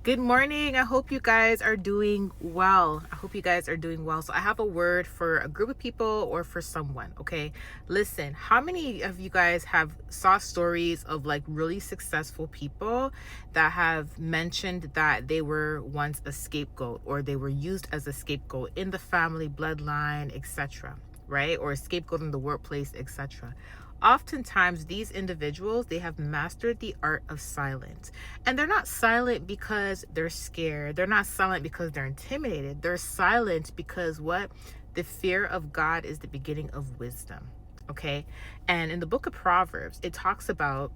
Good morning. I hope you guys are doing well. So I have a word for a group of people or for someone, okay? Listen, how many of you guys have saw stories of like really successful people that have mentioned that they were once a scapegoat or they were used as a scapegoat in the family bloodline, etc., right? Or a scapegoat in the workplace, etc. Oftentimes these individuals, they have mastered the art of silence, and they're not silent because they're scared. They're not silent because they're intimidated. They're silent because what? The fear of God is the beginning of wisdom. Okay. And in the book of Proverbs, it talks about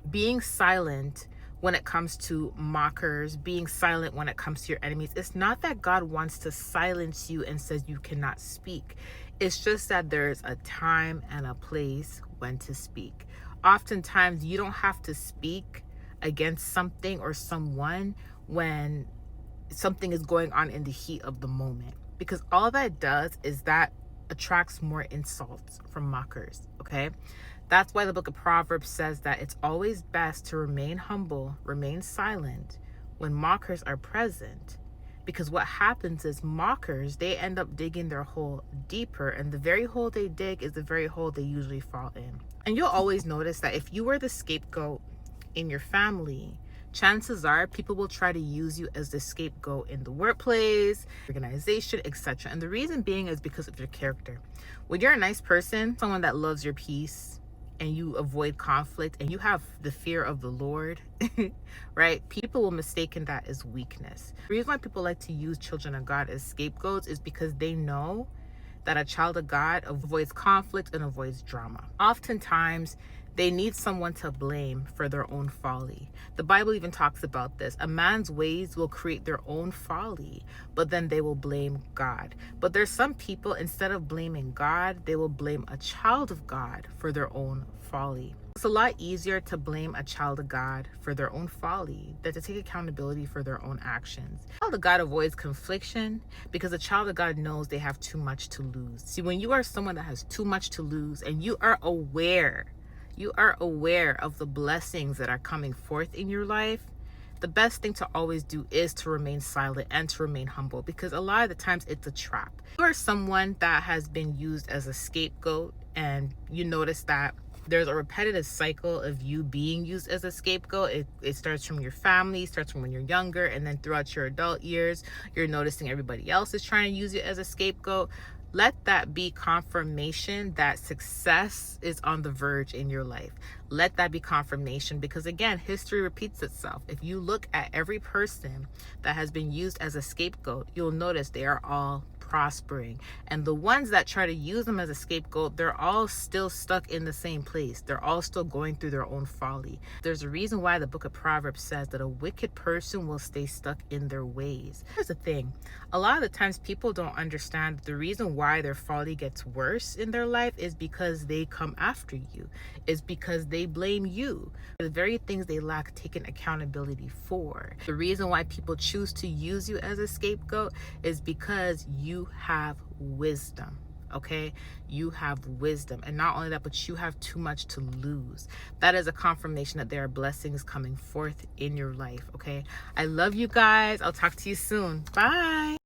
being silent when it comes to mockers, being silent when it comes to your enemies. It's not that God wants to silence you and says you cannot speak. It's just that there's a time and a place when to speak. Oftentimes, you don't have to speak against something or someone when something is going on in the heat of the moment, because all that does is that attracts more insults from mockers. Okay, that's why the book of Proverbs says that it's always best to remain humble, remain silent when mockers are present, because what happens is mockers, they end up digging their hole deeper, and the very hole they dig is the very hole they usually fall in. And you'll always notice that if you were the scapegoat in your family, chances are people will try to use you as the scapegoat in the workplace, organization, etc. And the reason being is because of your character. When you're a nice person, someone that loves your peace, and you avoid conflict, and you have the fear of the Lord, right? People will mistake that as weakness. The reason why people like to use children of God as scapegoats is because they know that a child of God avoids conflict and avoids drama. Oftentimes, they need someone to blame for their own folly. The Bible even talks about this. A man's ways will create their own folly, but then they will blame God. But there's some people, instead of blaming God, they will blame a child of God for their own folly. It's a lot easier to blame a child of God for their own folly than to take accountability for their own actions. A child of God avoids confliction because a child of God knows they have too much to lose. See, when you are someone that has too much to lose and you are aware of the blessings that are coming forth in your life, the best thing to always do is to remain silent and to remain humble, because a lot of the times it's a trap. You are someone that has been used as a scapegoat, and you notice that there's a repetitive cycle of you being used as a scapegoat. It starts from your family, starts from when you're younger, and then throughout your adult years, you're noticing everybody else is trying to use you as a scapegoat. Let that be confirmation that success is on the verge in your life. Let that be confirmation, because again, history repeats itself. If you look at every person that has been used as a scapegoat, you'll notice they are all prospering. And the ones that try to use them as a scapegoat, they're all still stuck in the same place. They're all still going through their own folly. There's a reason why the book of Proverbs says that a wicked person will stay stuck in their ways. Here's the thing. A lot of the times people don't understand the reason why their folly gets worse in their life is because they come after you. Is because they blame you for the very things they lack taking accountability for. The reason why people choose to use you as a scapegoat is because you have wisdom. Okay, you have wisdom, and not only that, but you have too much to lose. That is a confirmation that there are blessings coming forth in your life. Okay, I love you guys. I'll talk to you soon. Bye.